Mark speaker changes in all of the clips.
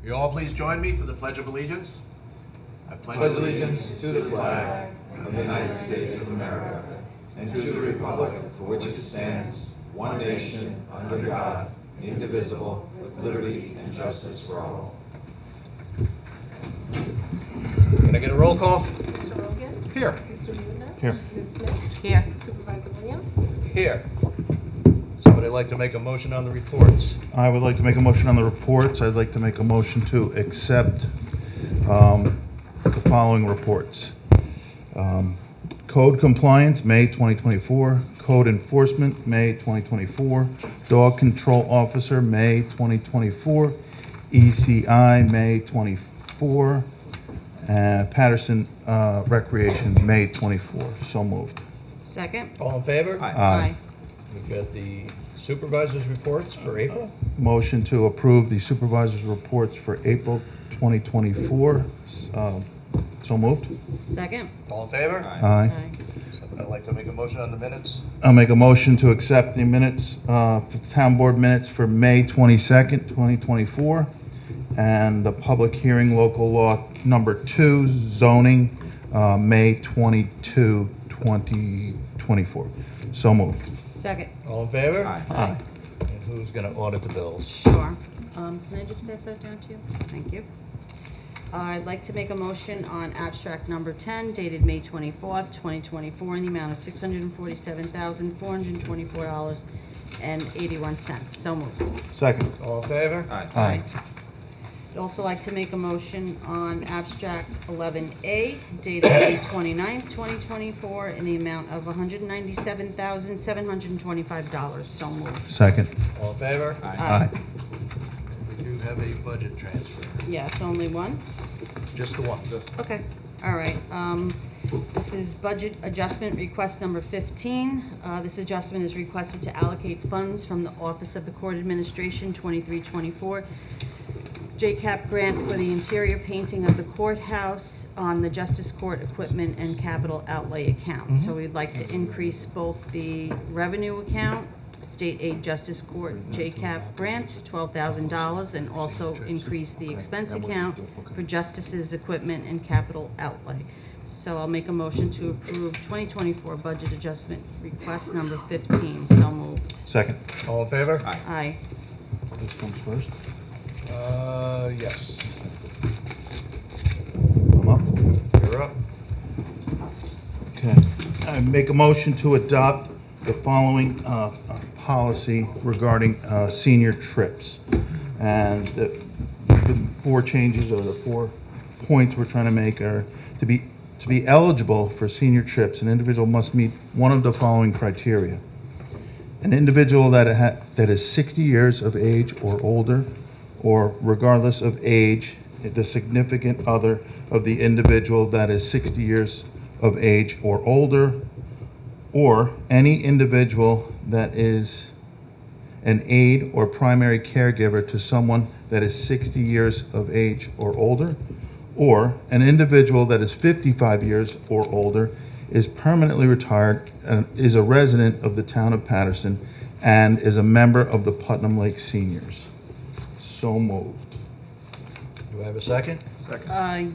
Speaker 1: You all please join me for the Pledge of Allegiance. I
Speaker 2: pledge allegiance to the flag of the United States of America and to the republic for which it stands, one nation, under God, indivisible, with liberty and justice for all.
Speaker 1: Can I get a roll call?
Speaker 3: Mr. Rogan?
Speaker 1: Here.
Speaker 3: Mr. Mueller?
Speaker 1: Here.
Speaker 3: Ms. Smith?
Speaker 4: Here.
Speaker 3: Supervisor Williams?
Speaker 1: Here. Somebody like to make a motion on the reports?
Speaker 5: I would like to make a motion on the reports. I'd like to make a motion to accept the following reports. Code compliance, May 2024. Code enforcement, May 2024. Dog control officer, May 2024. ECI, May 24. Patterson recreation, May 24. So moved.
Speaker 4: Second.
Speaker 1: All in favor?
Speaker 5: Aye.
Speaker 1: We've got the supervisors' reports for April.
Speaker 5: Motion to approve the supervisor's reports for April 2024. So moved.
Speaker 4: Second.
Speaker 1: All in favor?
Speaker 5: Aye.
Speaker 1: I'd like to make a motion on the minutes.
Speaker 5: I'll make a motion to accept the minutes, for town board minutes for May 22nd, 2024, and the public hearing local law number 2 zoning, May 22, 2024. So moved.
Speaker 4: Second.
Speaker 1: All in favor?
Speaker 5: Aye.
Speaker 1: And who's going to audit the bills?
Speaker 4: Sure. Can I just pass that down to you? Thank you. I'd like to make a motion on abstract number 10 dated May 24th, 2024 in the amount of $647,424.81. So moved.
Speaker 5: Second.
Speaker 1: All in favor?
Speaker 5: Aye.
Speaker 4: I'd also like to make a motion on abstract 11A dated May 29th, 2024 in the amount of $197,725. So moved.
Speaker 5: Second.
Speaker 1: All in favor?
Speaker 5: Aye.
Speaker 1: We do have a budget transfer.
Speaker 4: Yes, only one?
Speaker 1: Just the one.
Speaker 4: Okay, all right. This is budget adjustment request number 15. This adjustment is requested to allocate funds from the Office of the Court Administration 2324 JCAP grant for the interior painting of the courthouse on the Justice Court equipment and capital outlay account. So we'd like to increase both the revenue account, State Aid Justice Court JCAP grant, $12,000, and also increase the expense account for justices' equipment and capital outlay. So I'll make a motion to approve 2024 budget adjustment request number 15. So moved.
Speaker 5: Second.
Speaker 1: All in favor?
Speaker 4: Aye.
Speaker 5: This comes first.
Speaker 1: Yes.
Speaker 5: I'm up.
Speaker 1: You're up.
Speaker 5: Okay. I make a motion to adopt the following policy regarding senior trips. And the 4 changes, or the 4 points we're trying to make, are to be eligible for senior trips, an individual must meet one of the following criteria. An individual that is 60 years of age or older, or regardless of age, the significant other of the individual that is 60 years of age or older, or any individual that is an aide or primary caregiver to someone that is 60 years of age or older, or an individual that is 55 years or older, is permanently retired, and is a resident of the town of Patterson, and is a member of the Putnam Lake Seniors. So moved.
Speaker 1: Do I have a second?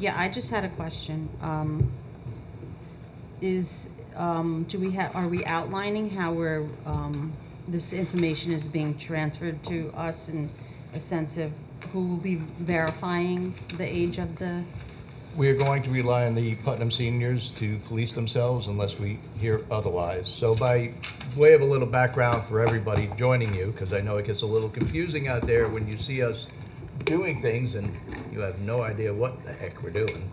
Speaker 4: Yeah, I just had a question. Are we outlining how this information is being transferred to us, in a sense of who will be verifying the age of the?
Speaker 1: We are going to rely on the Putnam seniors to police themselves unless we hear otherwise. So by way of a little background for everybody joining you, because I know it gets a little confusing out there when you see us doing things and you have no idea what the heck we're doing.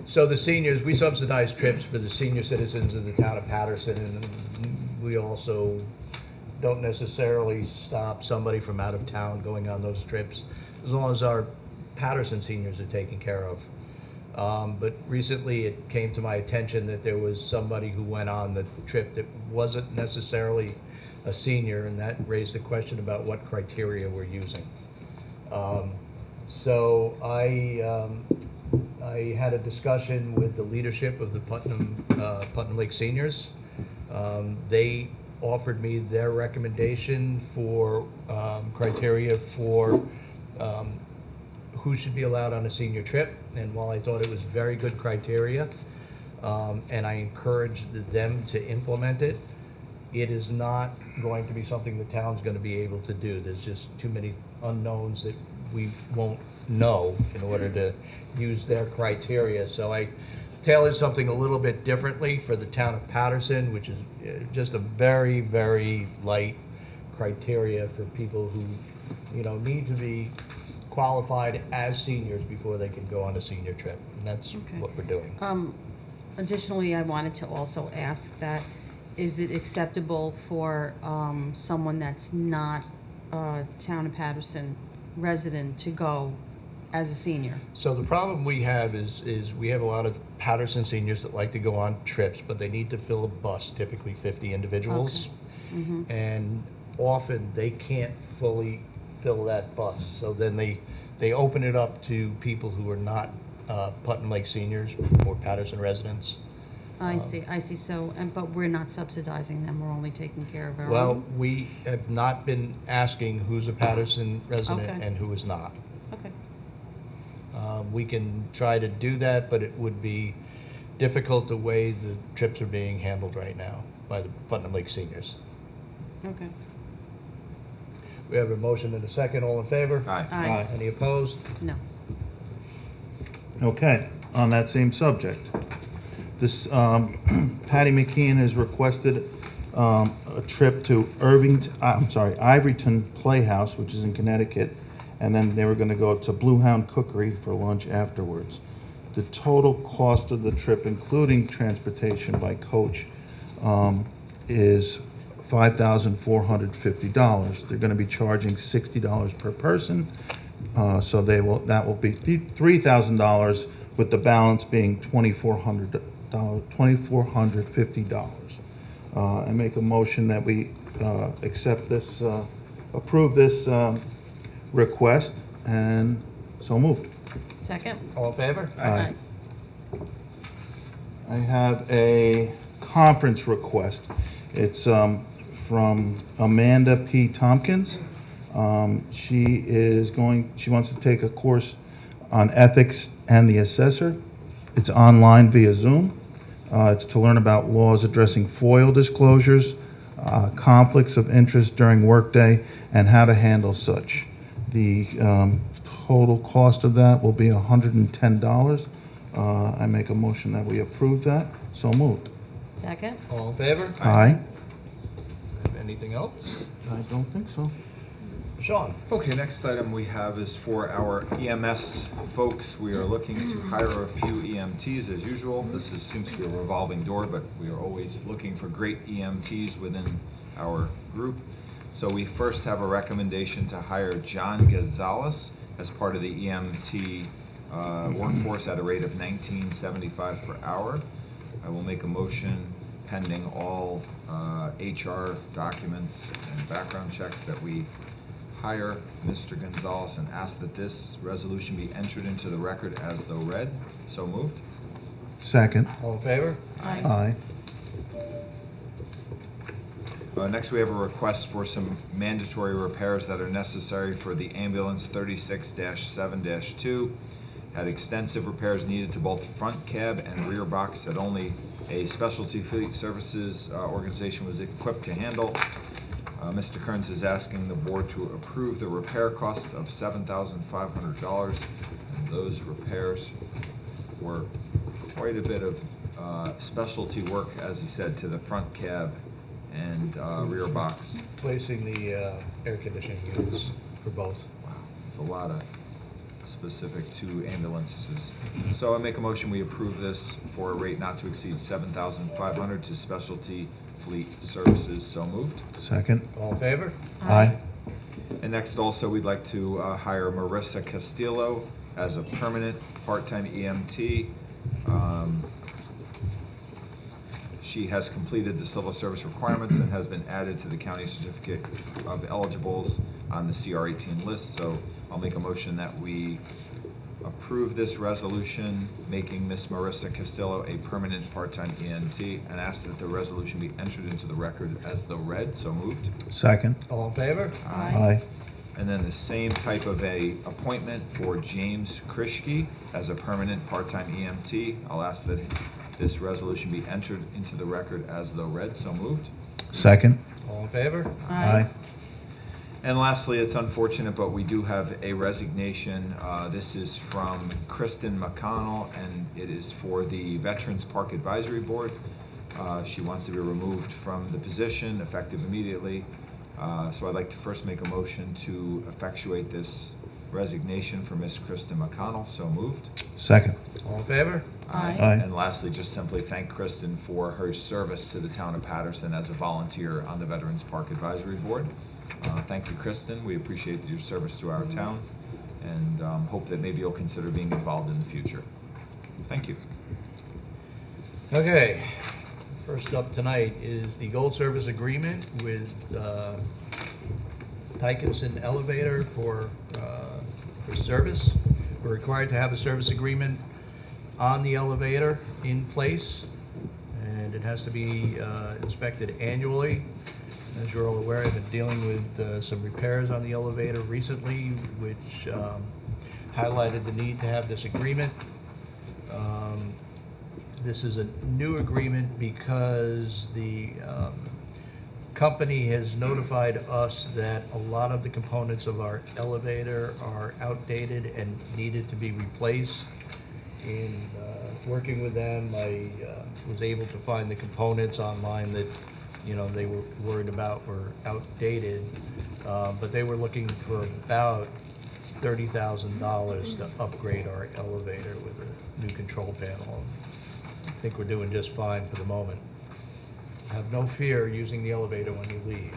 Speaker 1: So the seniors, we subsidize trips for the senior citizens of the town of Patterson, and we also don't necessarily stop somebody from out of town going on those trips, as long as our Patterson seniors are taken care of. But recently it came to my attention that there was somebody who went on the trip that wasn't necessarily a senior, and that raised the question about what criteria we're using. So I had a discussion with the leadership of the Putnam Lake Seniors. They offered me their recommendation for criteria for who should be allowed on a senior trip. And while I thought it was very good criteria, and I encouraged them to implement it, it is not going to be something the town's going to be able to do. There's just too many unknowns that we won't know in order to use their criteria. So I tailored something a little bit differently for the town of Patterson, which is just a very, very light criteria for people who, need to be qualified as seniors before they can go on a senior trip. And that's
Speaker 4: Okay.
Speaker 1: what we're doing.
Speaker 4: Additionally, I wanted to also ask that, is it acceptable for someone that's not a Town of Patterson resident to go as a senior?
Speaker 1: So the problem we have is we have a lot of Patterson seniors that like to go on trips, but they need to fill a bus, typically 50 individuals.
Speaker 4: Okay. Mhm.
Speaker 1: And often they can't fully fill that bus. So then they open it up to people who are not Putnam Lake seniors or Patterson residents.
Speaker 4: I see. So, but we're not subsidizing them, we're only taking care of our
Speaker 1: Well,
Speaker 4: own?
Speaker 1: we have not been asking who's a Patterson resident
Speaker 4: Okay.
Speaker 1: and who is not.
Speaker 4: Okay,
Speaker 1: We can try to do that, but it would be difficult the way the trips are being handled right now by the Putnam Lake seniors.
Speaker 4: okay.
Speaker 1: We have a motion and a second. All in favor?
Speaker 2: Aye.
Speaker 4: Aye.
Speaker 1: Any opposed?
Speaker 4: No.
Speaker 5: Okay, on that same subject, this, Patty McKeon has requested a trip to Ivoryton Playhouse, which is in Connecticut, and then they were going to go to Blue Hound Cookery for lunch afterwards. The total cost of the trip, including transportation by coach, is $5,450. They're going to be charging $60 per person, so that will be $3,000, with the balance being $2,450. I make a motion that we approve this request, and so moved.
Speaker 4: Second?
Speaker 1: All in favor?
Speaker 5: Aye. I have a conference request. It's from Amanda P. Tompkins. She wants to take a course on ethics and the assessor. It's online via Zoom. It's to learn about laws addressing FOIL disclosures, conflicts of interest during workday, and how to handle such. The total cost of that will be $110. I make a motion that we approve that. So moved.
Speaker 4: Second?
Speaker 1: All in favor?
Speaker 5: Aye.
Speaker 1: Anything else?
Speaker 5: I don't think so.
Speaker 1: Sean?
Speaker 2: Okay, next item we have is for our EMS folks. We are looking to hire a few EMTs as usual. Seems to be a revolving door, but we are always looking for great EMTs within our group. So we first have a recommendation to hire John Gonzalez as part of the EMT workforce at a rate of $19.75 per hour. I will make a motion pending all HR documents and background checks that we hire Mr. Gonzalez and ask that this resolution be entered into the record as though read. So moved.
Speaker 5: Second.
Speaker 1: All in favor?
Speaker 5: Aye.
Speaker 2: Next, we have a request for some mandatory repairs that are necessary for the ambulance 36-7-2. Had extensive repairs needed to both front cab and rear box that only a specialty fleet services organization was equipped to handle. Mr. Kearns is asking the board to approve the repair costs of $7,500. And those repairs were quite a bit of specialty work, as he said, to the front cab and rear box.
Speaker 1: Placing the air conditioning units for both.
Speaker 2: Wow, it's a lot of specific to ambulances. So I make a motion we approve this for a rate not to exceed $7,500 to Specialty Fleet Services. So moved.
Speaker 5: Second.
Speaker 1: All in favor?
Speaker 5: Aye.
Speaker 2: And next also, we'd like to hire Marissa Castillo as a permanent part-time EMT. She has completed the civil service requirements and has been added to the county certificate of eligibles on the CR18 list. So I'll make a motion that we approve this resolution making Miss Marissa Castillo a permanent part-time EMT and ask that the resolution be entered into the record as though read. So moved.
Speaker 5: Second.
Speaker 1: All in favor?
Speaker 5: Aye.
Speaker 2: And then the same type of a appointment for James Krishke as a permanent part-time EMT. I'll ask that this resolution be entered into the record as though read. So moved.
Speaker 5: Second.
Speaker 1: All in favor?
Speaker 5: Aye.
Speaker 2: And lastly, it's unfortunate, but we do have a resignation. This is from Kristen McConnell, and it is for the Veterans Park Advisory Board. She wants to be removed from the position effective immediately. So I'd like to first make a motion to effectuate this resignation for Miss Kristen McConnell. So moved.
Speaker 5: Second.
Speaker 1: All in favor?
Speaker 4: Aye.
Speaker 5: Aye.
Speaker 2: And lastly, just simply thank Kristen for her service to the town of Patterson as a volunteer on the Veterans Park Advisory Board. Thank you, Kristen. We appreciate your service to our town, and hope that maybe you'll consider being involved in the future. Thank you.
Speaker 1: Okay, first up tonight is the gold service agreement with Tykinson Elevator for service. We're required to have a service agreement on the elevator in place, and it has to be inspected annually. As you're all aware, I've been dealing with some repairs on the elevator recently, which highlighted the need to have this agreement. This is a new agreement because the company has notified us that a lot of the components of our elevator are outdated and needed to be replaced. In working with them, I was able to find the components online that they were worried about were outdated, but they were looking for about $30,000 to upgrade our elevator with a new control panel. I think we're doing just fine for the moment. Have no fear using the elevator when you leave.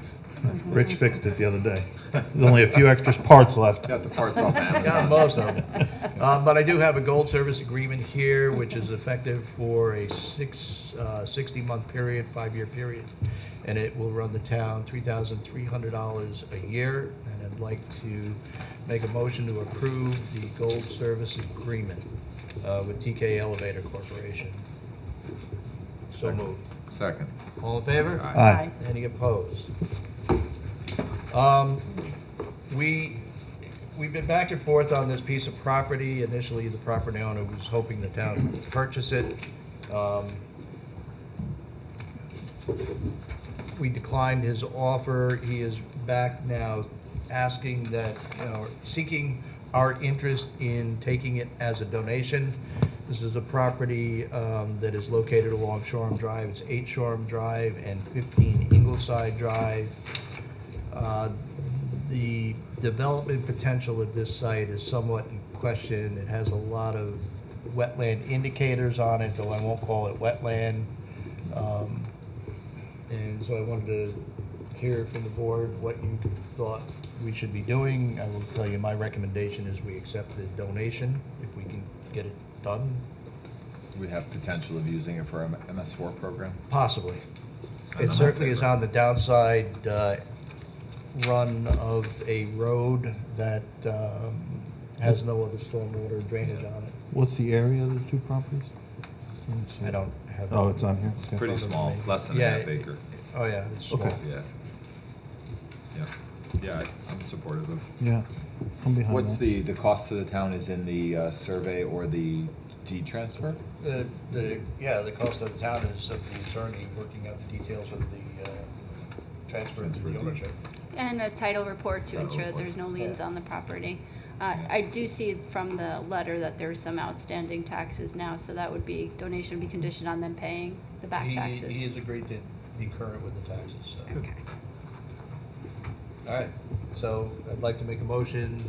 Speaker 5: Rich fixed it the other day. There's only a few extra parts left.
Speaker 2: Got the parts off Amazon.
Speaker 1: Got most of them. But I do have a gold service agreement here, which is effective for a 60-month period, 5-year period. And it will run the town $3,300 a year. And I'd like to make a motion to approve the gold service agreement with TK Elevator Corporation. So moved.
Speaker 2: Second.
Speaker 1: All in favor?
Speaker 5: Aye.
Speaker 1: Any opposed? We've been back and forth on this piece of property. Initially, the property owner was hoping the town would purchase it. We declined his offer. He is back now asking that, seeking our interest in taking it as a donation. This is a property that is located along Shoreham Drive. It's 8 Shoreham Drive and 15 Ingleside Drive. The development potential of this site is somewhat in question. It has a lot of wetland indicators on it, though I won't call it wetland. And so I wanted to hear from the board what you thought we should be doing. I will tell you my recommendation is we accept the donation if we can get it done.
Speaker 6: We have potential of using it for a MS4 program?
Speaker 1: Possibly.
Speaker 2: I'm
Speaker 1: It
Speaker 2: in
Speaker 1: certainly is
Speaker 2: favor.
Speaker 1: on the downside run of a road that has no other stormwater drainage on it.
Speaker 5: What's the area of the two properties?
Speaker 1: I don't have.
Speaker 5: Oh, it's on here?
Speaker 2: It's
Speaker 5: Okay.
Speaker 2: pretty small, less than a
Speaker 1: Yeah,
Speaker 2: half acre.
Speaker 1: Oh, yeah, it's small.
Speaker 5: Okay.
Speaker 2: Yeah. Yeah, I'm supportive of.
Speaker 5: Yeah, I'm behind
Speaker 6: What's
Speaker 5: that.
Speaker 6: the cost to the town is in the survey or the deed transfer?
Speaker 1: The cost of the town is of the attorney working out the details of the transfer to the ownership.
Speaker 7: And a title report to
Speaker 2: Title
Speaker 7: ensure that
Speaker 2: report.
Speaker 7: there's no liens
Speaker 1: Yeah.
Speaker 7: on the property. I do see from the letter that there's some outstanding taxes now, so that would be, donation would be conditioned on them paying the back taxes.
Speaker 1: He has agreed to be current with the taxes, so.
Speaker 7: Okay.
Speaker 1: All right, so I'd like to make a motion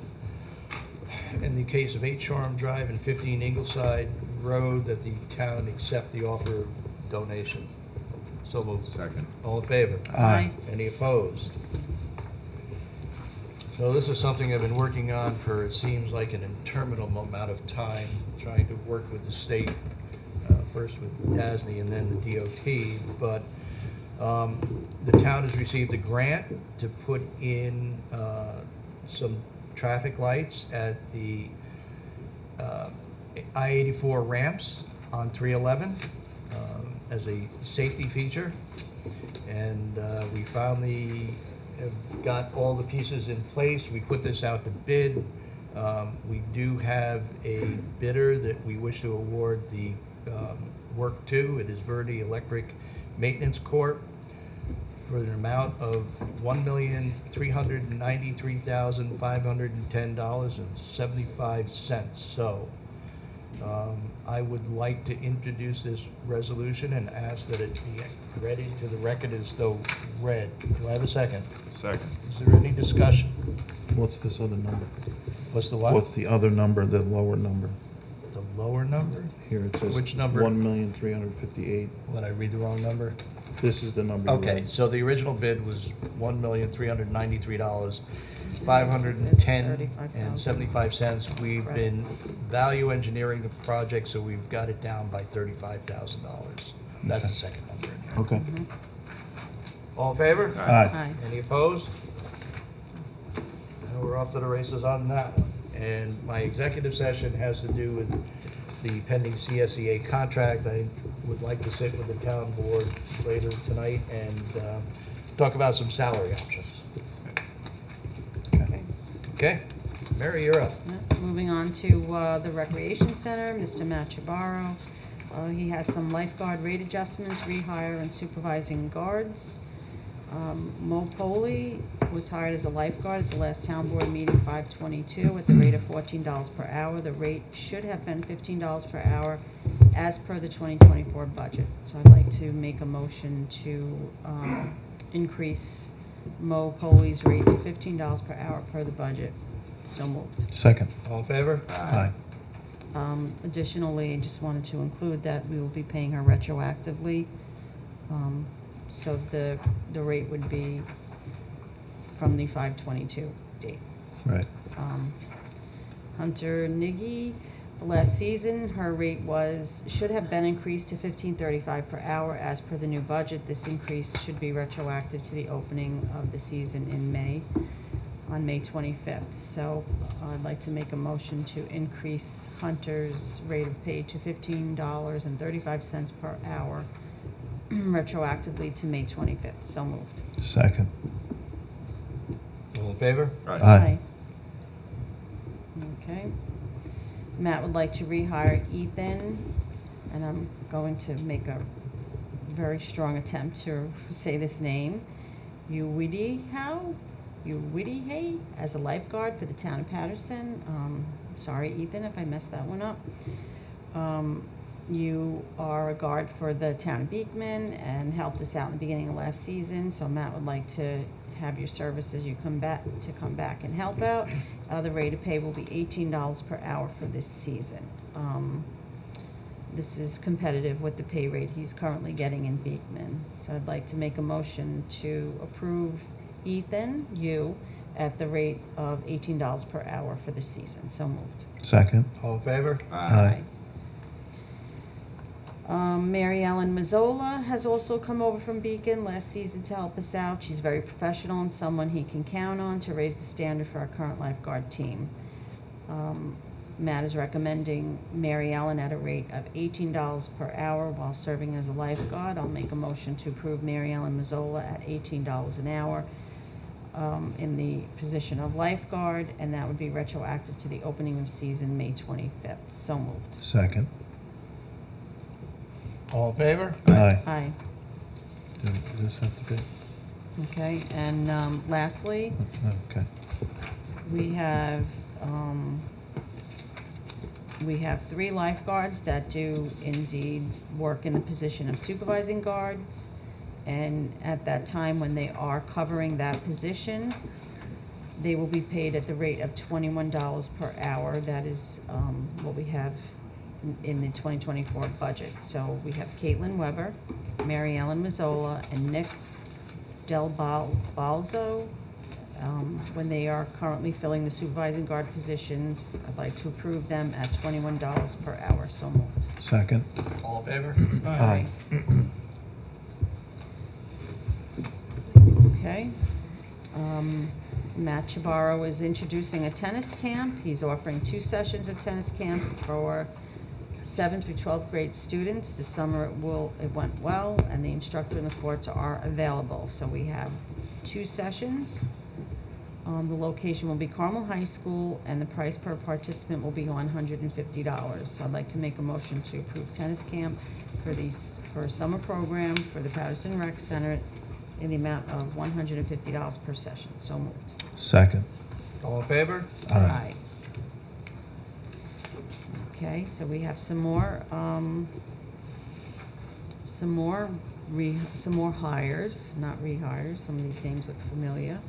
Speaker 1: in the case of 8 Shoreham Drive and 15 Ingleside Road that the town accept the offer of donation. So moved.
Speaker 2: Second.
Speaker 1: All in favor?
Speaker 5: Aye.
Speaker 1: Any opposed? So this is something I've been working on for, it seems like, an interminable amount of time, trying to work with the state, first with DASNY and then the DOT, but the town has received a grant to put in some traffic lights at the I-84 ramps on 311 as a safety feature. And we finally have got all the pieces in place. We put this out to bid. We do have a bidder that we wish to award the work to. It is Verde Electric Maintenance Corp. for an amount of $1,393,510.75. So, I would like to introduce this resolution and ask that it be read into the record as though read. Do I have a second?
Speaker 6: Second.
Speaker 1: Is there any discussion?
Speaker 5: What's this other number?
Speaker 1: What's the what?
Speaker 5: What's the other number, the lower number?
Speaker 1: The lower number?
Speaker 5: Here it says.
Speaker 1: Which number?
Speaker 5: 1,358,000.
Speaker 1: Did I read the wrong number?
Speaker 5: This is the number. you
Speaker 1: Okay,
Speaker 5: read.
Speaker 1: so the original bid was $1,393,510.75. We've been value engineering the project, so we've got it down by $35,000. That's the
Speaker 5: Okay.
Speaker 1: second number.
Speaker 5: Okay.
Speaker 1: All in favor?
Speaker 5: Aye.
Speaker 4: Aye.
Speaker 1: Any opposed? And we're off to the races on that one. And my executive session has to do with the pending CSEA contract. I would like to sit with the town board later tonight and talk about some salary options.
Speaker 4: Okay.
Speaker 1: Okay? Mary, you're up.
Speaker 4: Yeah, moving on to the Recreation Center, Mr. Matt Chabaro. He has some lifeguard rate adjustments, rehire and supervising guards. Mo Poli was hired as a lifeguard at the last town board meeting, 5/22, at the rate of $14 per hour. The rate should have been $15 per hour as per the 2024 budget. So I'd like to make a motion to increase Mo Poli's rate to $15 per hour per the budget. So moved.
Speaker 5: Second.
Speaker 1: All in favor?
Speaker 5: Aye.
Speaker 4: Additionally, I just wanted to include that we will be paying her retroactively. So the rate would be from the 5/22 date.
Speaker 5: Right.
Speaker 4: Hunter Niggy, last season, her rate should have been increased to $15.35 per hour as per the new budget. This increase should be retroactive to the opening of the season in May, on May 25th. So I'd like to make a motion to increase Hunter's rate of pay to $15.35 per hour, retroactively to May 25th. So moved.
Speaker 5: Second.
Speaker 1: All in favor?
Speaker 5: Aye.
Speaker 4: Okay. Matt would like to rehire Ethan, and I'm going to make a very strong attempt to say this name. Uwidi as a lifeguard for the town of Patterson. Sorry, Ethan, if I messed that one up. You are a guard for the town of Beekman and helped us out in the beginning of last season, so Matt would like to have your services, you come back and help out. The rate of pay will be $18 per hour for this season. This is competitive with the pay rate he's currently getting in Beekman. So I'd like to make a motion to approve Ethan, at the rate of $18 per hour for this season. So moved.
Speaker 5: Second.
Speaker 1: All in favor?
Speaker 5: Aye.
Speaker 4: Mary Ellen Mazzola has also come over from Beacon last season to help us out. She's very professional and someone he can count on to raise the standard for our current lifeguard team. Matt is recommending Mary Ellen at a rate of $18 per hour while serving as a lifeguard. I'll make a motion to approve Mary Ellen Mazzola at $18 an hour in the position of lifeguard, and that would be retroactive to the opening of season May 25th. So moved.
Speaker 5: Second.
Speaker 1: All in favor?
Speaker 5: Aye.
Speaker 4: Aye.
Speaker 5: Does this have to be?
Speaker 4: Okay, and lastly,
Speaker 5: Okay.
Speaker 4: we have 3 lifeguards that do indeed work in the position of supervising guards. And at that time, when they are covering that position, they will be paid at the rate of $21 per hour. That is what we have in the 2024 budget. So we have Caitlin Weber, Mary Ellen Mazzola, and Nick Del Balzo. When they are currently filling the supervising guard positions, I'd like to approve them at $21 per hour. So moved.
Speaker 5: Second.
Speaker 1: All in favor?
Speaker 5: Aye.
Speaker 4: Okay. Matt Chabaro is introducing a tennis camp. He's offering 2 sessions of tennis camp for 7th through 12th grade students. This summer it went well, and the instructor and the courts are available. So we have 2 sessions. The location will be Carmel High School, and the price per participant will be $150. So I'd like to make a motion to approve tennis camp for a summer program for the Patterson Rec Center in the amount of $150 per session. So moved.
Speaker 5: Second.
Speaker 1: All in favor?
Speaker 5: Aye.
Speaker 4: Okay, so we have some more hires, not rehires. Some of these names look familiar.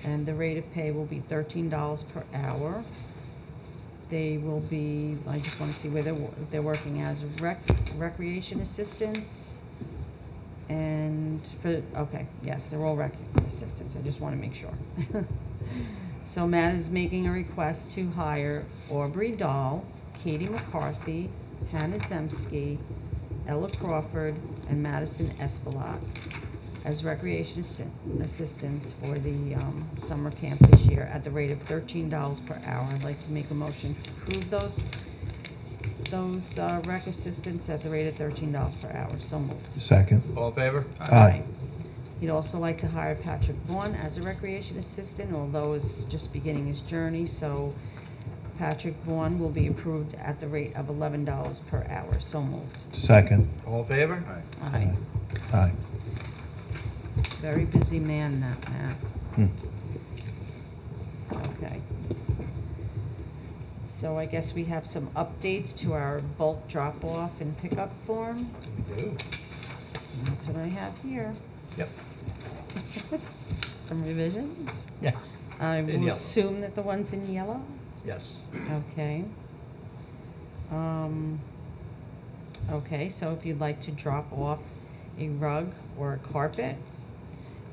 Speaker 4: And the rate of pay will be $13 per hour. They will be, I just want to see where they're working as recreation assistants. And okay, yes, they're all rec assistants. I just want to make sure. So Matt is making a request to hire Aubrey Dahl, Katie McCarthy, Hannah Zemsky, Ella Crawford, and Madison Espelot as recreation assistants for the summer camp this year at the rate of $13 per hour. I'd like to make a motion to approve those rec assistants at the rate of $13 per hour. So moved.
Speaker 5: Second.
Speaker 1: All in favor?
Speaker 5: Aye.
Speaker 4: He'd also like to hire Patrick Vaughn as a recreation assistant, although he's just beginning his journey. So Patrick Vaughn will be approved at the rate of $11 per hour. So moved.
Speaker 5: Second.
Speaker 1: All in favor?
Speaker 4: Aye.
Speaker 5: Aye.
Speaker 4: Very busy man, that Matt. Okay. So I guess we have some updates to our bulk drop-off and pickup form.
Speaker 1: We do.
Speaker 4: That's what I have here.
Speaker 1: Yep.
Speaker 4: Some revisions.
Speaker 1: Yes.
Speaker 4: I
Speaker 1: In
Speaker 4: will
Speaker 1: yellow.
Speaker 4: assume that the one's in yellow.
Speaker 1: Yes.
Speaker 4: Okay. Okay, so if you'd like to drop off a rug or a carpet,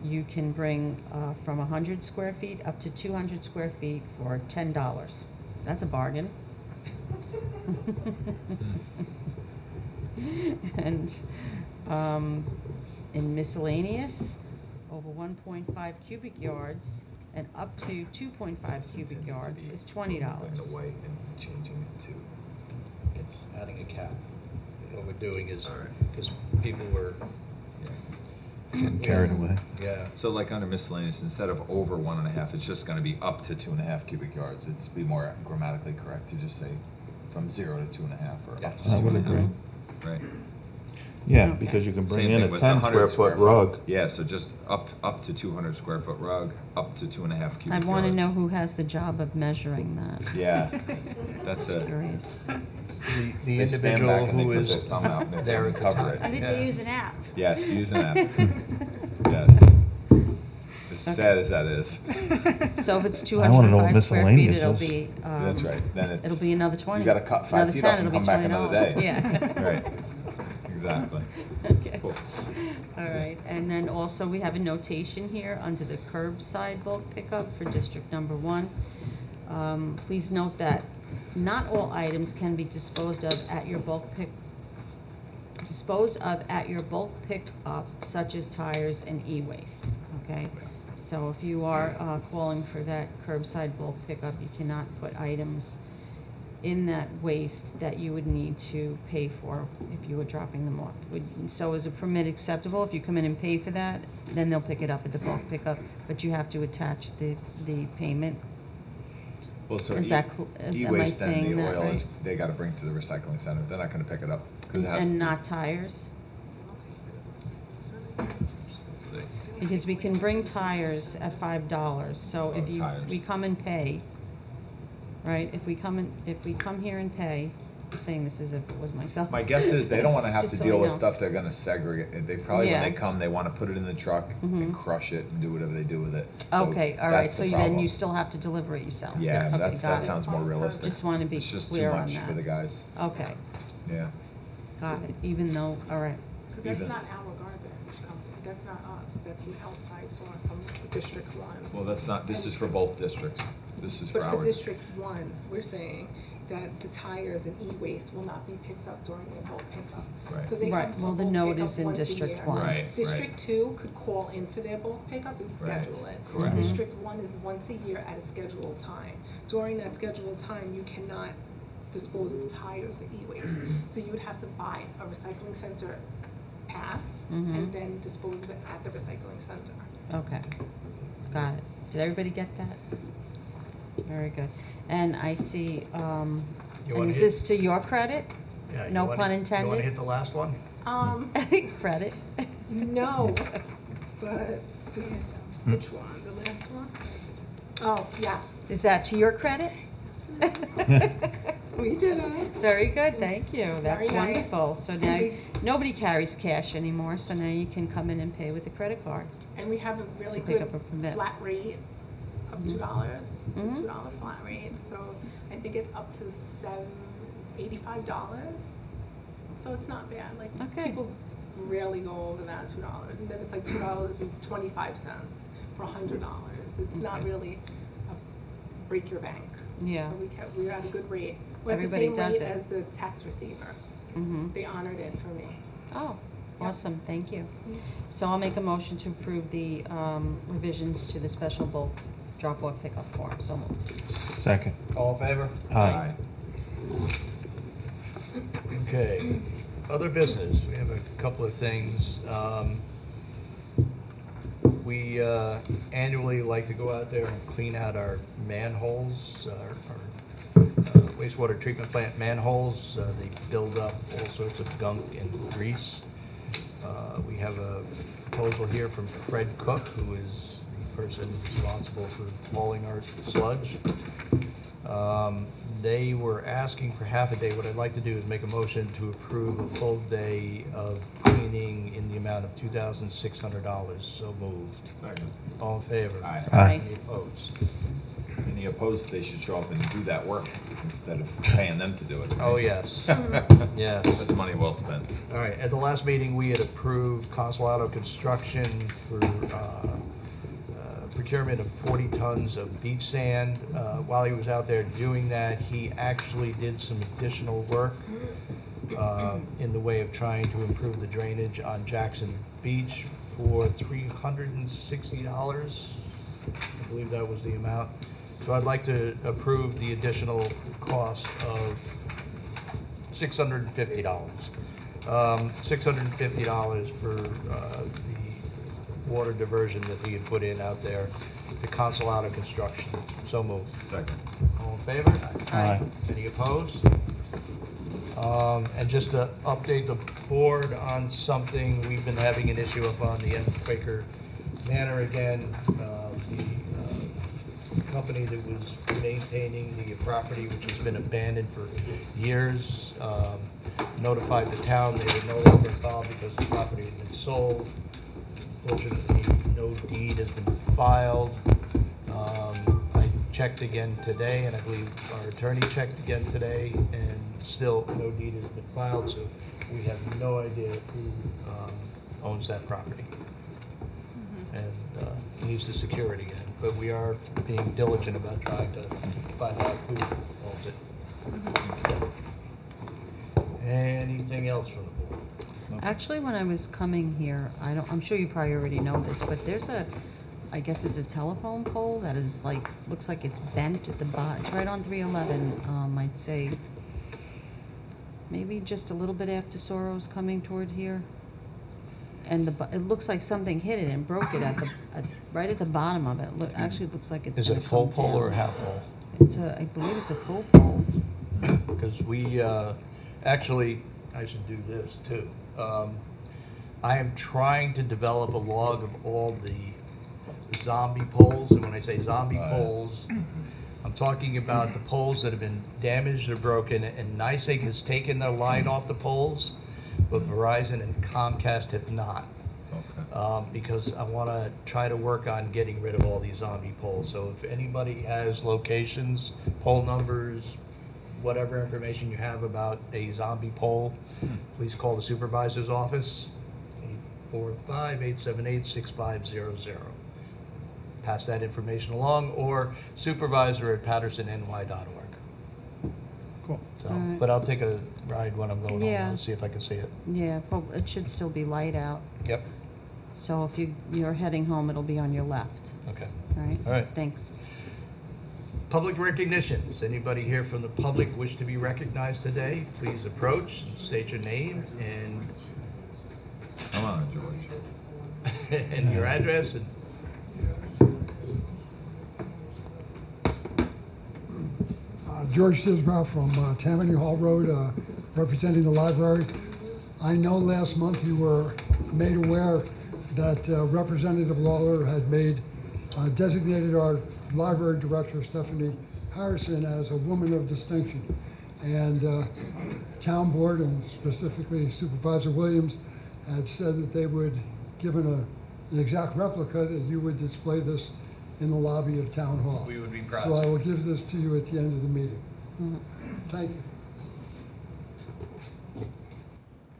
Speaker 4: you can bring from 100 square feet up to 200 square feet for $10. That's a bargain. And in miscellaneous, over 1.5 cubic yards and up to 2.5 cubic yards is $20.
Speaker 1: Away and changing it to, it's adding a cap. What we're doing is, because people were,
Speaker 5: Getting carried away.
Speaker 1: yeah.
Speaker 6: So like under miscellaneous, instead of over 1.5, it's just gonna be up to 2.5 cubic yards. It's be more grammatically correct to just say from 0 to 2.5 or up to
Speaker 5: I would
Speaker 6: 2.5.
Speaker 5: agree.
Speaker 6: Right.
Speaker 5: Yeah,
Speaker 4: Okay.
Speaker 5: because you can bring
Speaker 6: Same
Speaker 5: in
Speaker 6: thing
Speaker 5: a
Speaker 6: with
Speaker 5: 10
Speaker 6: the 100
Speaker 5: square foot rug.
Speaker 6: Yeah, so just up to 200 square foot rug, up to 2.5 cubic
Speaker 4: I
Speaker 6: yards.
Speaker 4: want to know who has the job of measuring that.
Speaker 6: Yeah, that's
Speaker 4: Just
Speaker 6: it.
Speaker 4: curious.
Speaker 1: The
Speaker 6: They stand
Speaker 1: individual
Speaker 6: back and they
Speaker 1: who
Speaker 6: put
Speaker 1: is
Speaker 6: their thumb out and they
Speaker 1: there at the
Speaker 6: cover
Speaker 1: time.
Speaker 6: it.
Speaker 7: I think
Speaker 1: Yeah.
Speaker 7: they use an app.
Speaker 6: Yes, use an app. Yes. As sad as that is.
Speaker 4: So if it's
Speaker 5: I wanna know what
Speaker 4: 205 square feet,
Speaker 5: miscellaneous
Speaker 4: it'll
Speaker 5: is.
Speaker 4: be.
Speaker 6: That's right. Then it's.
Speaker 4: It'll be another 20.
Speaker 6: You gotta cut 5
Speaker 4: Another
Speaker 6: feet
Speaker 4: 10,
Speaker 6: off and
Speaker 4: it'll
Speaker 6: come
Speaker 4: be
Speaker 6: back another
Speaker 4: $20.
Speaker 6: day.
Speaker 4: Yeah.
Speaker 6: Right. Exactly.
Speaker 4: Okay.
Speaker 6: Cool.
Speaker 4: All right, and then also we have a notation here under the curbside bulk pickup for District Number 1. Please note that not all items can be disposed of at your bulk pickup, such as tires and e-waste, okay? So if you are calling for that curbside bulk pickup, you cannot put items in that waste that you would need to pay for if you were dropping them off. So is a permit acceptable? If you come in and pay for that, then they'll pick it up at the bulk pickup, but you have to attach the payment.
Speaker 6: Well, so
Speaker 4: Is that am I
Speaker 6: e-waste and
Speaker 4: saying
Speaker 6: the
Speaker 4: that
Speaker 6: oil
Speaker 4: right?
Speaker 6: is, they gotta bring to the recycling center. They're not gonna pick it up. 'Cause it has
Speaker 4: And
Speaker 6: to-
Speaker 4: not tires?
Speaker 6: Let's see.
Speaker 4: Because we can bring tires at $5, so
Speaker 6: Oh,
Speaker 4: if
Speaker 6: tires.
Speaker 4: we come and pay, right, if we come here and pay, I'm saying this as if it was myself.
Speaker 6: My guess is they don't wanna have
Speaker 4: Just
Speaker 6: to
Speaker 4: so
Speaker 6: deal
Speaker 4: I
Speaker 6: with
Speaker 4: know.
Speaker 6: stuff they're gonna segregate. They probably, when
Speaker 4: Yeah.
Speaker 6: they come, they wanna put it in the truck and
Speaker 4: Mhm.
Speaker 6: crush it and do whatever they do with it. So
Speaker 4: Okay, all right,
Speaker 6: that's
Speaker 4: so
Speaker 6: the
Speaker 4: then you
Speaker 6: problem.
Speaker 4: still have to deliver it yourself?
Speaker 6: Yeah,
Speaker 4: Okay,
Speaker 6: that
Speaker 4: got it.
Speaker 6: sounds more realistic.
Speaker 4: Just wanna be
Speaker 6: It's just too
Speaker 4: clear on
Speaker 6: much for
Speaker 4: that.
Speaker 6: the guys.
Speaker 4: Okay,
Speaker 6: Yeah.
Speaker 4: got it, even though, all right,
Speaker 8: Because that's
Speaker 6: Even-
Speaker 8: not our garbage company, that's not us, that's an outside source from District 1.
Speaker 6: Well, that's not, this is for both districts. This is for
Speaker 8: But for
Speaker 6: ours.
Speaker 8: District 1, we're saying that the tires and e-waste will not be picked up during their bulk pickup.
Speaker 6: Right.
Speaker 8: So they
Speaker 4: Right,
Speaker 8: have
Speaker 4: well, the
Speaker 8: bulk
Speaker 4: note
Speaker 8: pickup
Speaker 4: is in
Speaker 8: once a
Speaker 4: District
Speaker 8: year.
Speaker 4: 1.
Speaker 6: Right,
Speaker 8: District 2 could call in for their bulk pickup and
Speaker 6: Right,
Speaker 8: schedule it.
Speaker 6: correct.
Speaker 8: District 1 is once a year at a scheduled time. During that scheduled time, you cannot dispose of tires or e-waste. So you would have to buy a recycling center pass and then dispose of it at the recycling center.
Speaker 4: Okay, got it. Did everybody get that? Very good. And I see,
Speaker 1: You
Speaker 4: and
Speaker 1: wanna
Speaker 4: is
Speaker 1: hit-
Speaker 4: this to your credit?
Speaker 1: Yeah, you
Speaker 4: No
Speaker 1: wanna-
Speaker 4: pun
Speaker 1: You want to
Speaker 4: intended?
Speaker 1: hit the last one?
Speaker 4: Credit?
Speaker 8: No, but this, which one, the last one? Oh, yes,
Speaker 4: Is that to your credit?
Speaker 8: we did it.
Speaker 4: Very good, thank you. That's
Speaker 8: Very nice.
Speaker 4: wonderful. So now,
Speaker 8: We-
Speaker 4: nobody carries cash anymore, so now you can come in and pay with the credit card.
Speaker 8: And we have a really
Speaker 4: To pick
Speaker 8: good
Speaker 4: up a permit.
Speaker 8: flat rate of $2,
Speaker 4: Mhm.
Speaker 8: $2 flat rate. So I think it's up to $85. So it's not bad. Like
Speaker 4: Okay.
Speaker 8: people rarely go over that $2, and then it's like $2.25 for $100. It's not really a break your bank.
Speaker 4: Yeah.
Speaker 8: So we're at a good rate. We're at the
Speaker 4: Everybody
Speaker 8: same
Speaker 4: does
Speaker 8: rate
Speaker 4: it.
Speaker 8: as the tax receiver.
Speaker 4: Mm-hmm.
Speaker 8: They honored it for me.
Speaker 4: Oh,
Speaker 8: Yep.
Speaker 4: awesome, thank you.
Speaker 8: Mhm.
Speaker 4: So I'll make a motion to approve the revisions to the special bulk drop-off pickup form, so moved.
Speaker 5: Second.
Speaker 1: All in favor?
Speaker 5: Aye.
Speaker 1: Okay, other business, we have a couple of things. We annually like to go out there and clean out our manholes, our wastewater treatment plant manholes. They build up all sorts of gunk and grease. We have a proposal here from Fred Cook, who is the person responsible for hauling our sludge. They were asking for half a day. What I'd like to do is make a motion to approve a full day of cleaning in the amount of $2,600. So moved.
Speaker 6: Second.
Speaker 1: All in favor?
Speaker 6: Aye.
Speaker 4: Aye.
Speaker 1: Any opposed?
Speaker 6: Any opposed, they should show up and do that work instead of paying them to do it.
Speaker 1: Oh, yes. Yes.
Speaker 6: That's money well spent.
Speaker 1: All right, at the last meeting, we had approved Consolado Construction for procurement of 40 tons of beach sand. While he was out there doing that, he actually did some additional work in the way of trying to improve the drainage on Jackson Beach for $360. I believe that was the amount. So I'd like to approve the additional cost of $650. $650 for the water diversion that he had put in out there, the Consolado Construction. So moved.
Speaker 6: Second.
Speaker 1: All in favor?
Speaker 5: Aye.
Speaker 1: Any opposed? And just to update the board on something, we've been having an issue up on the end of Quaker Manor again. The company that was maintaining the property, which has been abandoned for years, notified the town they were no longer involved because the property had been sold. Fortunately, no deed has been filed. I checked again today, and I believe our attorney checked again today, and still no deed has been filed, so we have no idea who owns that property. And needs to secure it again. But we are being diligent about trying to find out who owns it. Anything else from the board?
Speaker 4: Actually, when I was coming here, I'm sure you probably already know this, but there's I guess it's a telephone pole that is like, looks like it's bent at the bottom. It's right on 311, I'd say, maybe just a little bit after Sorrow's coming toward here. And it looks like something hit it and broke it right at the bottom of it. Actually, it looks like it's
Speaker 1: Is it a
Speaker 4: gonna
Speaker 1: full
Speaker 4: come
Speaker 1: pole or a
Speaker 4: down.
Speaker 1: half pole?
Speaker 4: I believe it's a full pole.
Speaker 1: Because we, actually, I should do this too. I am trying to develop a log of all the zombie poles, and when I say zombie poles, I'm talking about the poles that have been damaged or broken, and NYSEG has taken their line off the poles, but Verizon and Comcast have not.
Speaker 6: Okay.
Speaker 1: Because I want to try to work on getting rid of all these zombie poles. So if anybody has locations, pole numbers, whatever information you have about a zombie pole, please call the supervisor's office, 845-878-6500. Pass that information along, or supervisor@pattersonny.org. So,
Speaker 4: All right.
Speaker 1: but I'll take a ride when I'm going home,
Speaker 4: Yeah.
Speaker 1: I'll see if I can see it.
Speaker 4: Yeah, it should still be light out.
Speaker 1: Yep,
Speaker 4: So if you're heading home, it'll be on your left.
Speaker 1: okay.
Speaker 4: All right?
Speaker 1: All right.
Speaker 4: Thanks.
Speaker 1: Public recognitions. Anybody here from the public wish to be recognized today? Please approach, state your name and
Speaker 6: Come on, George.
Speaker 1: and your address and
Speaker 9: George Disbrow from Tammany Hall Road, representing the library. I know last month you were made aware that Representative Lawler had designated our library director, Stephanie Harrison, as a woman of distinction. And the town board, and specifically Supervisor Williams, had said that they would, given an exact replica, that you would display this in the lobby of Town Hall.
Speaker 1: we would be proud.
Speaker 9: So I will give this to you at the end of the meeting. Thank you.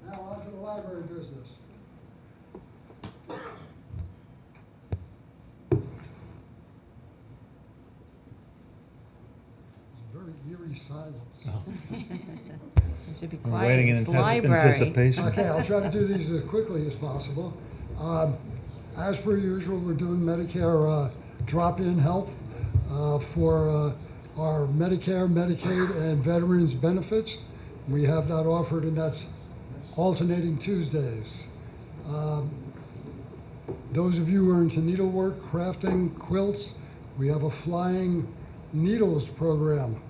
Speaker 9: Now on to the library business. Very eerie silence.
Speaker 4: It should be
Speaker 5: We're
Speaker 4: quiet.
Speaker 5: waiting in
Speaker 4: It's library.
Speaker 5: anticipation.
Speaker 9: Okay, I'll try to do these as quickly as possible. As per usual, we're doing Medicare drop-in health for our Medicare, Medicaid, and veterans benefits. We have that offered, and that's alternating Tuesdays. Those of you who are into needlework, crafting, quilts, we have a flying needles program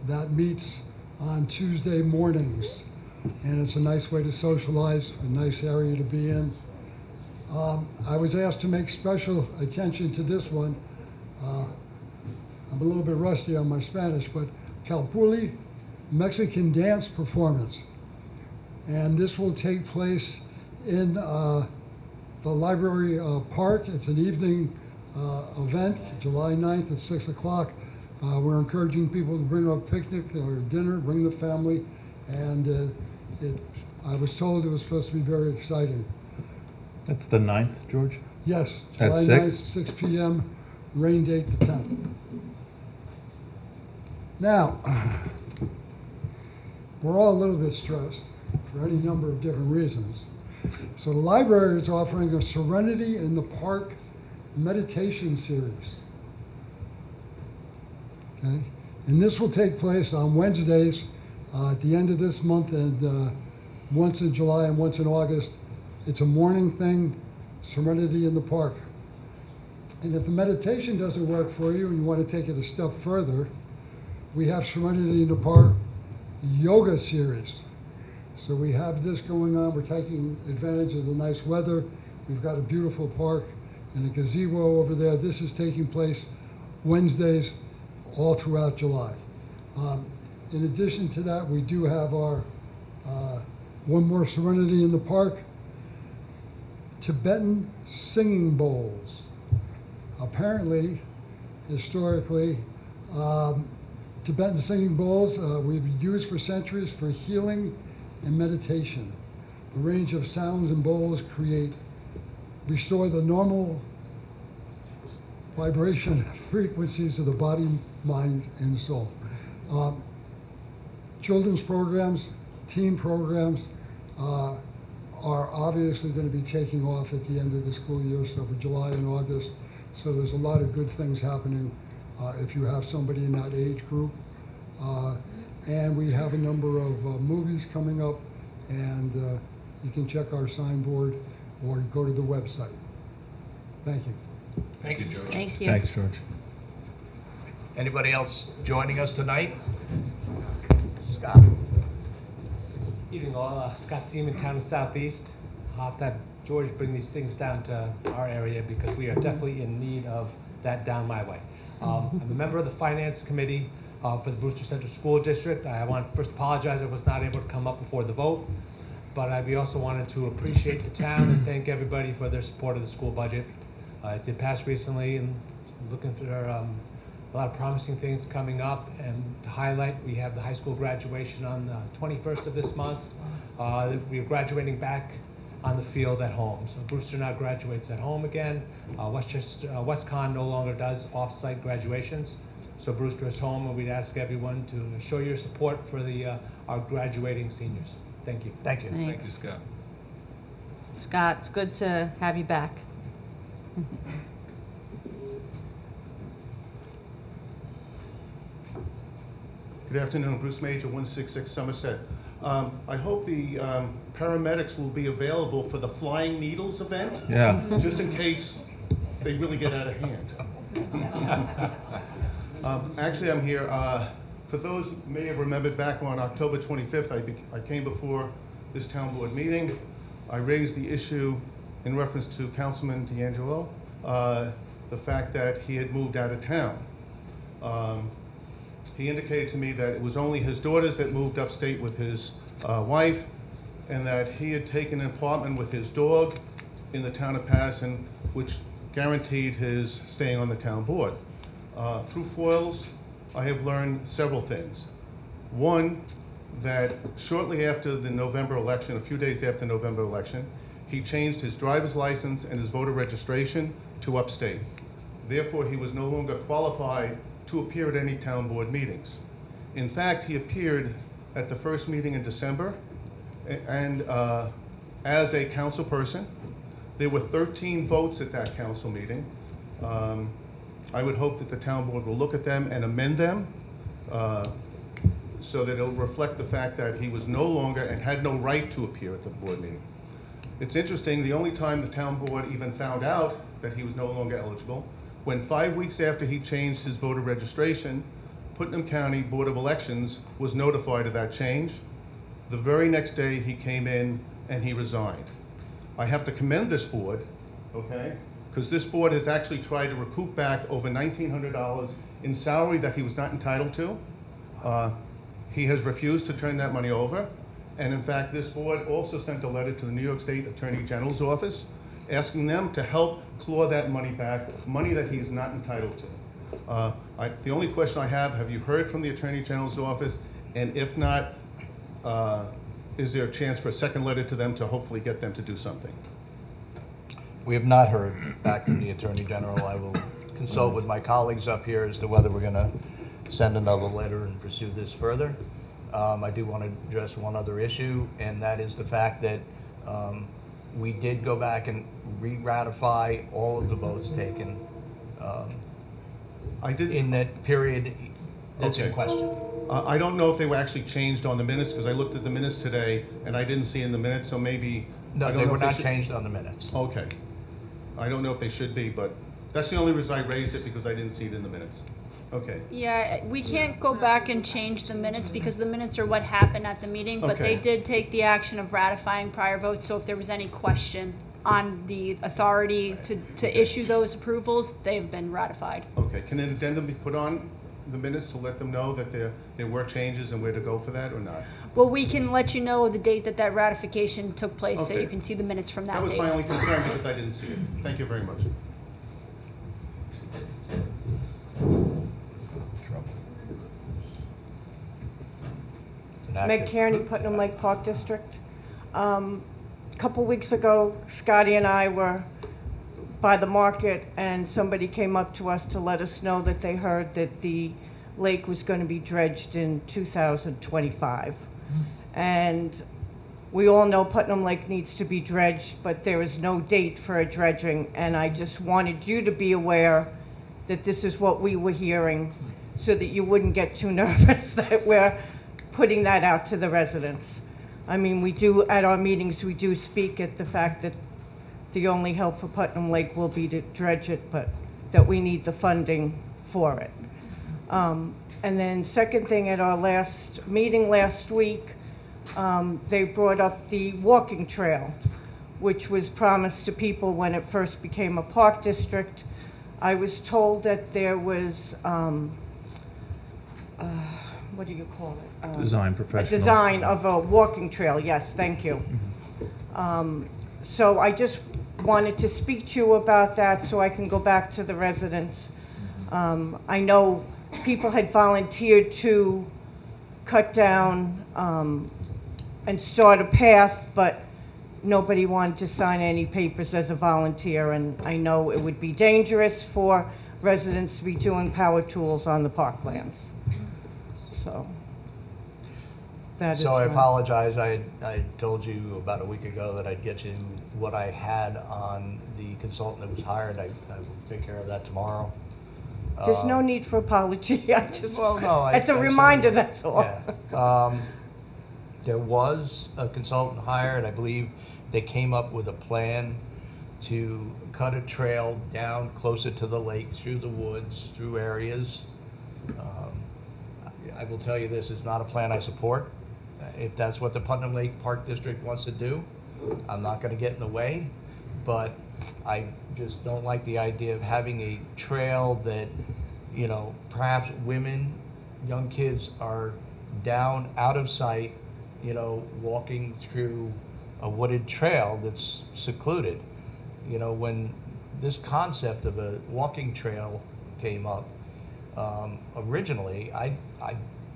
Speaker 9: that meets on Tuesday mornings. And it's a nice way to socialize, a nice area to be in. I was asked to make special attention to this one. I'm a little bit rusty on my Spanish, but Calpulli Mexican dance performance. And this will take place in the library park. It's an evening event, July 9th at 6 o'clock. We're encouraging people to bring a picnic or dinner, bring the family, and I was told it was supposed to be very exciting.
Speaker 5: That's the 9th, George?
Speaker 9: Yes,
Speaker 5: At
Speaker 9: July
Speaker 5: 6?
Speaker 9: 9th, 6 p.m., rain date the 10th. Now, we're all a little bit stressed for any number of different reasons. So the library is offering a Serenity in the Park meditation series. Okay? And this will take place on Wednesdays at the end of this month, and once in July and once in August. It's a morning thing, Serenity in the Park. And if the meditation doesn't work for you and you want to take it a step further, we have Serenity in the Park yoga series. So we have this going on. We're taking advantage of the nice weather. We've got a beautiful park and a gazebo over there. This is taking place Wednesdays all throughout July. In addition to that, we do have our one more Serenity in the Park, Tibetan singing bowls. Apparently, historically, Tibetan singing bowls we've used for centuries for healing and meditation. The range of sounds and bowls restore the normal vibration frequencies of the body, mind, and soul. Children's programs, teen programs are obviously going to be taking off at the end of the school year, so for July and August. So there's a lot of good things happening if you have somebody in that age group. And we have a number of movies coming up, and you can check our signboard or go to the website. Thank you.
Speaker 1: Thank you, George.
Speaker 4: Thank you.
Speaker 5: Thanks, George.
Speaker 1: Anybody else joining us tonight? Scott?
Speaker 10: Evening all, Scott Seaman, Town of Southeast. I'll have to have George bring these things down to our area because we are definitely in need of that down my way. I'm a member of the Finance Committee for the Brewster Central School District. I want to first apologize I was not able to come up before the vote, but we also wanted to appreciate the town and thank everybody for their support of the school budget. It did pass recently, and looking for a lot of promising things coming up. And to highlight, we have the high school graduation on the 21st of this month. We're graduating back on the field at home. So Brewster now graduates at home again. WestCon no longer does off-site graduations. So Brewster is home, and we'd ask everyone to show your support for our graduating seniors. Thank you.
Speaker 1: Thank you.
Speaker 6: Thank you,
Speaker 4: Thanks.
Speaker 6: Scott.
Speaker 4: Scott, it's good to have you back.
Speaker 11: Good afternoon, Bruce Major, 166 Somerset. I hope the paramedics will be available for the Flying Needles event.
Speaker 5: Yeah.
Speaker 11: Just in case they really get out of hand. Actually, I'm here, for those who may have remembered back on October 25th, I came before this town board meeting. I raised the issue in reference to Councilman D'Angelo, the fact that he had moved out of town. He indicated to me that it was only his daughters that moved upstate with his wife, and that he had taken an apartment with his dog in the town of Patterson, which guaranteed his staying on the town board. Through FOILs, I have learned several things. One, that shortly after the November election, a few days after the November election, he changed his driver's license and his voter registration to upstate. Therefore, he was no longer qualified to appear at any town board meetings. In fact, he appeared at the first meeting in December, and as a council person. There were 13 votes at that council meeting. I would hope that the town board will look at them and amend them so that it'll reflect the fact that he was no longer and had no right to appear at the board meeting. It's interesting, the only time the town board even found out that he was no longer eligible, when 5 weeks after he changed his voter registration, Putnam County Board of Elections was notified of that change. The very next day he came in and he resigned. I have to commend this board, okay? Because this board has actually tried to recoup back over $1,900 in salary that he was not entitled to. He has refused to turn that money over. And in fact, this board also sent a letter to the New York State Attorney General's office asking them to help claw that money back, money that he is not entitled to. The only question I have you heard from the Attorney General's office? And if not, is there a chance for a second letter to them to hopefully get them to do something?
Speaker 1: We have not heard back from the Attorney General. I will consult with my colleagues up here as to whether we're going to send another letter and pursue this further. I do want to address one other issue, and that is the fact that we did go back and re-ratify all of the votes taken
Speaker 11: I did
Speaker 1: in that period that's in
Speaker 11: Okay.
Speaker 1: question.
Speaker 11: I don't know if they were actually changed on the minutes, because I looked at the minutes today and I didn't see in the minutes, so maybe. I
Speaker 1: No,
Speaker 11: don't
Speaker 1: they
Speaker 11: know
Speaker 1: were
Speaker 11: if
Speaker 1: not
Speaker 11: should-
Speaker 1: changed on the minutes.
Speaker 11: Okay. I don't know if they should be, but that's the only reason I raised it, because I didn't see it in the minutes. Okay.
Speaker 7: Yeah, we can't go back and change the minutes because the minutes are what happened at the meeting, but they
Speaker 11: Okay.
Speaker 7: did take the action of ratifying prior votes, so if there was any question on the authority to issue those approvals, they've been ratified.
Speaker 11: Okay. Can an addendum be put on the minutes to let them know that there were changes and where to go for that, or not?
Speaker 7: Well, we can let you know the date that ratification took place, so
Speaker 11: Okay.
Speaker 7: you can see the minutes from that
Speaker 11: That was
Speaker 7: date.
Speaker 11: my only concern, because I didn't see it. Thank you very much.
Speaker 6: Trouble.
Speaker 1: It's an
Speaker 12: Meg
Speaker 1: active-
Speaker 12: Kearney, Putnam Lake Park District. Couple weeks ago, Scotty and I were by the market, and somebody came up to us to let us know that they heard that the lake was going to be dredged in 2025. And we all know Putnam Lake needs to be dredged, but there is no date for a dredging, and I just wanted you to be aware that this is what we were hearing, so that you wouldn't get too nervous that we're putting that out to the residents. I mean, we do, at our meetings, we do speak at the fact that the only help for Putnam Lake will be to dredge it, but that we need the funding for it. And then second thing, at our last meeting last week, they brought up the walking trail, which was promised to people when it first became a park district. I was told that there was, what do you call it?
Speaker 5: Design
Speaker 12: A
Speaker 5: professional.
Speaker 12: design of a walking trail, yes, thank you. So I just wanted to speak to you about that so I can go back to the residents. I know people had volunteered to cut down and start a path, but nobody wanted to sign any papers as a volunteer, and I know it would be dangerous for residents to be doing power tools on the parklands. So, that is.
Speaker 1: So I
Speaker 12: my-
Speaker 1: apologize, I told you about a week ago that I'd get you what I had on the consultant that was hired. I will take care of that tomorrow.
Speaker 12: There's no need for apology, I just,
Speaker 1: Well, no,
Speaker 12: it's a
Speaker 1: I
Speaker 12: reminder,
Speaker 1: certainly-
Speaker 12: that's all.
Speaker 1: Yeah. There was a consultant hired, I believe they came up with a plan to cut a trail down closer to the lake, through the woods, through areas. I will tell you this, it's not a plan I support. If that's what the Putnam Lake Park District wants to do, I'm not gonna get in the way, but I just don't like the idea of having a trail that, you know, perhaps women, young kids are down, out of sight, you know, walking through a wooded trail that's secluded. You know, when this concept of a walking trail came up, originally, I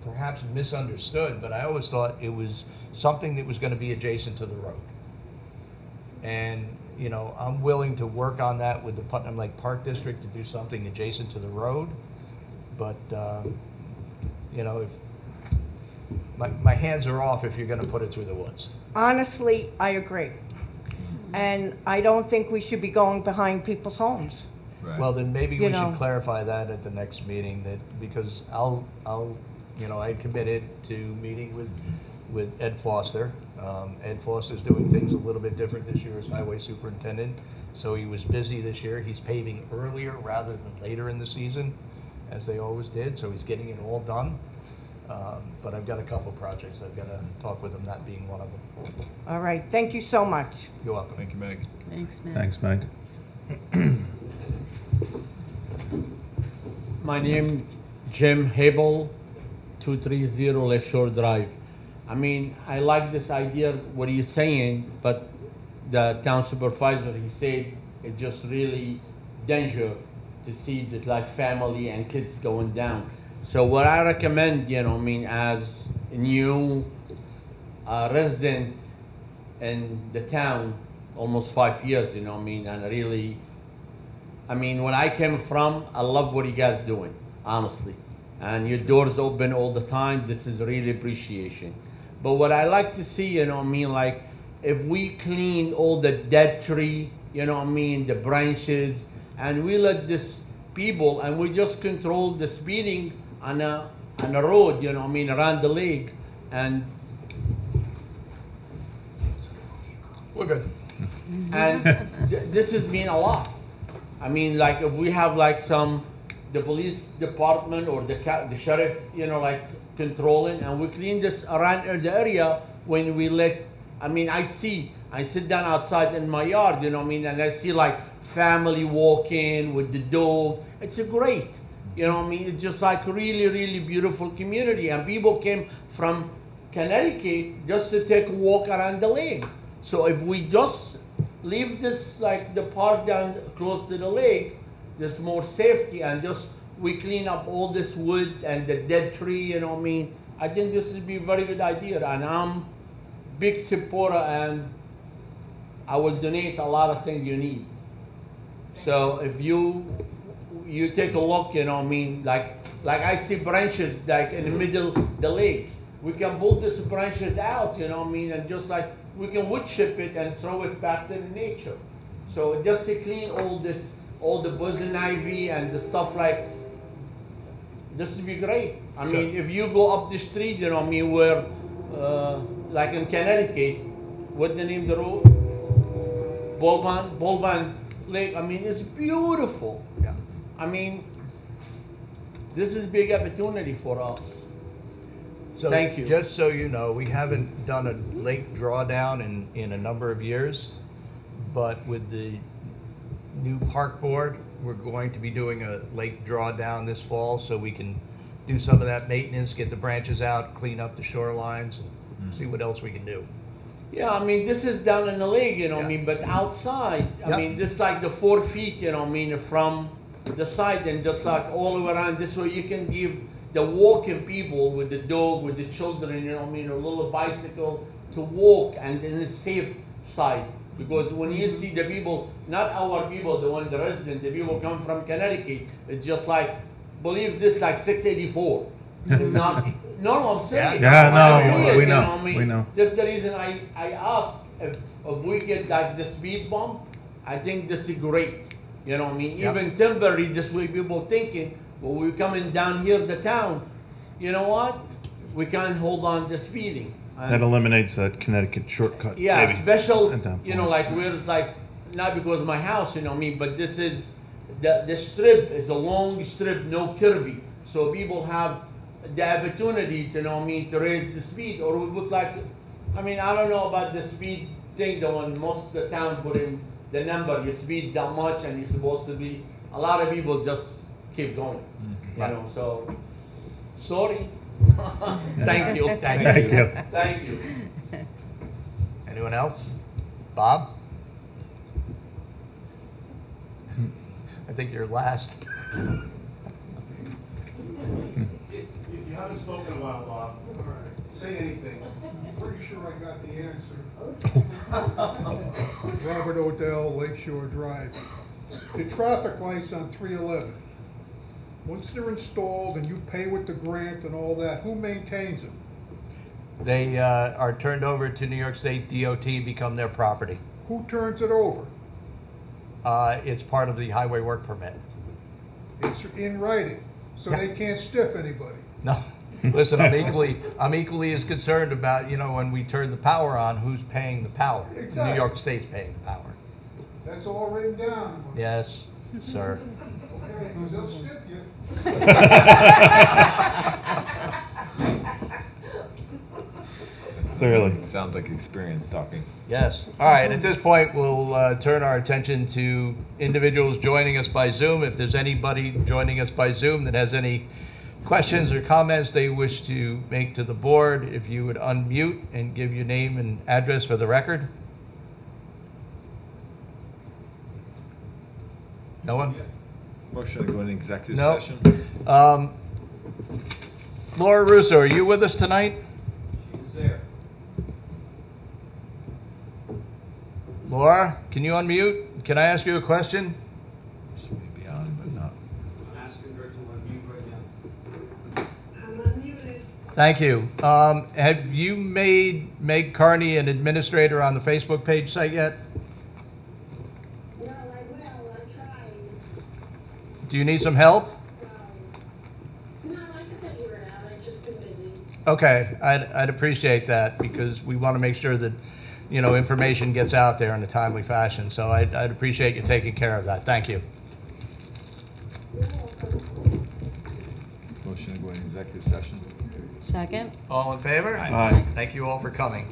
Speaker 1: perhaps misunderstood, but I always thought it was something that was gonna be adjacent to the road. And, you know, I'm willing to work on that with the Putnam Lake Park District to do something adjacent to the road. But, you know, if, my hands are off if you're gonna put it through the woods.
Speaker 12: Honestly, I agree. And I don't think we should be going behind people's homes.
Speaker 6: Right.
Speaker 1: Well, then maybe
Speaker 12: You
Speaker 1: we
Speaker 12: know.
Speaker 1: should clarify that at the next meeting, that, because you know, I committed to meeting with Ed Foster. Ed Foster's doing things a little bit different this year as highway superintendent, so he was busy this year. He's paving earlier rather than later in the season, as they always did, so he's getting it all done. But I've got a couple projects I've got to talk with him, that being one of them.
Speaker 12: All right, thank you so much.
Speaker 1: You're welcome.
Speaker 6: Thank you, Meg.
Speaker 4: Thanks, Meg.
Speaker 5: Thanks, Meg.
Speaker 13: My name Jim Habel, 230 Lakeshore Drive. I mean, I like this idea, what he's saying, but the town supervisor, he said it's just really danger to see that like family and kids going down. So what I recommend, you know, I mean, as a new resident in the town, almost 5 years, you know, I mean, and really, I mean, when I came from, I love what you guys doing, honestly. And your doors open all the time. This is really appreciation. But what I like to see, you know what I mean, like if we clean all the dead tree, you know what I mean, the branches, and we let this people, and we just control the speeding on a road, you know what I mean, around the lake, and
Speaker 1: We're good.
Speaker 13: this has been a lot. I mean, like if we have like the police department or the sheriff, you know, like controlling, and we clean this around the area when we let, I mean, I sit down outside in my yard, you know what I mean, and I see like family walking with the dog. It's a great, you know what I mean, it's just like really, really beautiful community, and people came from Connecticut just to take a walk around the lake. So if we just leave this, like the park down close to the lake, there's more safety, and just we clean up all this wood and the dead tree, you know what I mean. I think this would be a very good idea, and I'm big supporter, and I will donate a lot of things you need. So if you take a look, you know what I mean, like I see branches like in the middle of the lake. We can pull these branches out, you know what I mean, and just like we can wood chip it and throw it back to the nature. So just to clean all the poison ivy and the stuff, like this would be great. I mean, if you go up the street, you know what I mean, where like in Connecticut, what's the name of the road? Bolban Lake. I mean, it's beautiful.
Speaker 1: Yeah.
Speaker 13: I mean, this is a big opportunity for us.
Speaker 1: So,
Speaker 13: Thank you.
Speaker 1: Just so you know, we haven't done a lake drawdown in a number of years, but with the new park board, we're going to be doing a lake drawdown this fall, so we can do some of that maintenance, get the branches out, clean up the shorelines, and see what else we can do.
Speaker 13: Yeah, I mean, this is down in the lake, you know what I
Speaker 1: Yeah.
Speaker 13: mean, but outside, I
Speaker 1: Yep.
Speaker 13: mean, this like the 4 feet, you know what I mean, from the side, and just like all the way around, this way you can give the walking people with the dog, with the children, you know what I mean, a little bicycle to walk, and in a safe side. Because when you see the people, not our people, the resident, the people come from Connecticut, it's just like, believe this, like 684. It's not, no, I'm serious.
Speaker 5: Yeah,
Speaker 13: I
Speaker 5: no,
Speaker 13: see it,
Speaker 5: we
Speaker 13: you
Speaker 5: know,
Speaker 13: what I mean?
Speaker 5: we know.
Speaker 13: That's the reason I asked if we get like the speed bump, I think this is great. You know what I mean?
Speaker 1: Yep.
Speaker 13: Even temporary, this way people thinking, well, we're coming down here the town, you know what? We can't hold on to speeding. And-
Speaker 5: That eliminates that Connecticut shortcut.
Speaker 13: yeah,
Speaker 5: maybe,
Speaker 13: special,
Speaker 5: at that
Speaker 13: you know,
Speaker 5: point.
Speaker 13: like where it's like, not because of my house, you know what I mean, but this is, the strip is a long strip, no curvy. So people have the opportunity to, you know what I mean, to raise the speed, or we would like, I mean, I don't know about the speed thing, the one most of the town put in the number, you speed that much and you're supposed to be, a lot of people just keep going, you know, so, sorry. Thank you.
Speaker 5: Thank you.
Speaker 13: Thank you.
Speaker 1: Anyone else? Bob? I think you're last.
Speaker 11: If you haven't spoken in a while, Bob, say anything.
Speaker 14: I'm pretty sure I got the answer. Robert Odell, Lakeshore Drive. The traffic lights on 311, once they're installed and you pay with the grant and all that, who maintains them?
Speaker 1: They are turned over to New York State DOT, become their property.
Speaker 14: Who turns it over?
Speaker 1: It's part of the highway work permit.
Speaker 14: It's in writing, so they can't stiff anybody.
Speaker 1: No, listen, I'm equally as concerned about, you know, when we turn the power on, who's paying the power?
Speaker 14: Exactly.
Speaker 1: New York State's paying the power.
Speaker 14: That's all written down.
Speaker 1: Yes, sir.
Speaker 14: Okay, 'cause they'll stiff you.
Speaker 5: Clearly.
Speaker 6: Sounds like experience talking.
Speaker 1: Yes. All right, at this point, we'll turn our attention to individuals joining us by Zoom. If there's anybody joining us by Zoom that has any questions or comments they wish to make to the board, if you would unmute and give your name and address for the record. No one?
Speaker 6: Motion to go into executive
Speaker 1: No.
Speaker 6: session?
Speaker 1: Laura Russo, are you with us tonight?
Speaker 10: She's there.
Speaker 1: Laura, can you unmute? Can I ask you a question?
Speaker 6: She may be on, but not.
Speaker 10: I'm asking her to unmute right now.
Speaker 14: I'm unmuted.
Speaker 1: Thank you. Have you made Meg Carney an administrator on the Facebook page site yet?
Speaker 14: Well, I will, I'm trying.
Speaker 1: Do you need some help?
Speaker 14: No, I can figure it out, I've just been busy.
Speaker 1: Okay, I'd appreciate that because we want to make sure that, you know, information gets out there in a timely fashion. So I'd appreciate you taking care of that. Thank you.
Speaker 6: Motion to go into executive session?
Speaker 4: Second?
Speaker 1: All in favor?
Speaker 5: Aye.
Speaker 1: Thank you all for coming.